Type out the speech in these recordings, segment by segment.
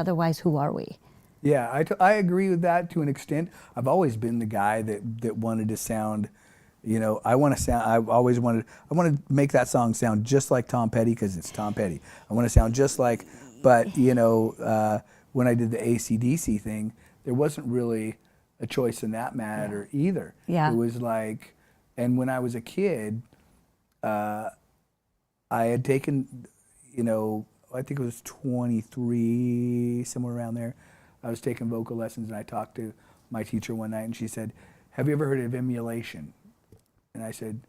Otherwise, who are we? Yeah, I agree with that to an extent. I've always been the guy that wanted to sound, I want to sound. I want to make that song sound just like Tom Petty because it's Tom Petty. I want to sound just like, but when I did the AC/DC thing, there wasn't really a choice in that matter either. Yeah. It was like, and when I was a kid, I had taken, I think it was 23, somewhere around there. I was taking vocal lessons, and I talked to my teacher one night, and she said, "Have you ever heard of emulation?" And I said,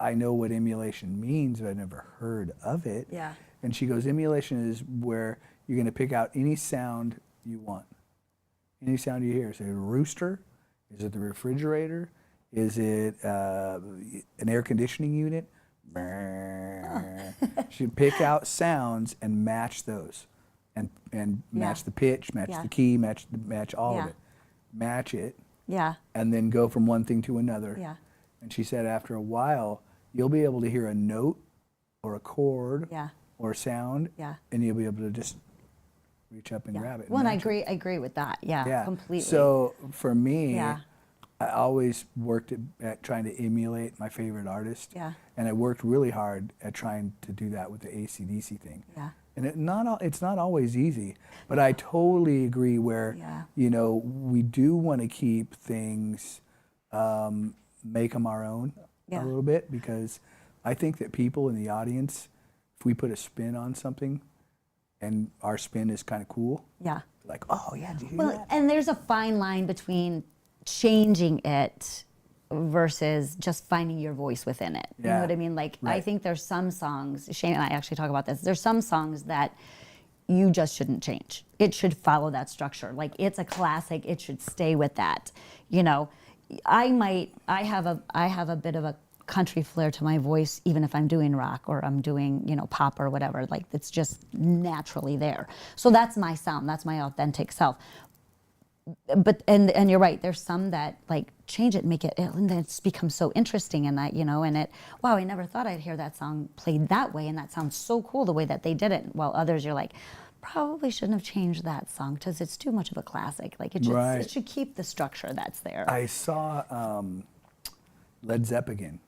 "I know what emulation means, but I've never heard of it." Yeah. And she goes, "Emulation is where you're going to pick out any sound you want, any sound you hear. Is it a rooster? Is it the refrigerator? Is it an air conditioning unit?" She'd pick out sounds and match those. And match the pitch, match the key, match all of it. Match it. Yeah. And then go from one thing to another. Yeah. And she said after a while, you'll be able to hear a note or a chord or a sound, and you'll be able to just reach up and grab it. Well, and I agree with that. Yeah, completely. So for me, I always worked at trying to emulate my favorite artist. Yeah. And I worked really hard at trying to do that with the AC/DC thing. Yeah. And it's not always easy, but I totally agree where, we do want to keep things, make them our own a little bit, because I think that people in the audience, if we put a spin on something and our spin is kind of cool, like, oh yeah, did you hear that? And there's a fine line between changing it versus just finding your voice within it. You know what I mean? Like, I think there's some songs, Shane and I actually talk about this, there's some songs that you just shouldn't change. It should follow that structure. Like, it's a classic, it should stay with that. I have a bit of a country flair to my voice, even if I'm doing rock or I'm doing, pop or whatever. Like, it's just naturally there. So that's my sound, that's my authentic self. But and you're right, there's some that like change it, make it, and then it's become so interesting in that, and wow, I never thought I'd hear that song played that way, and that sounds so cool the way that they did it. While others, you're like, probably shouldn't have changed that song because it's too much of a classic. Like, it should keep the structure that's there. I saw Led Zeppelin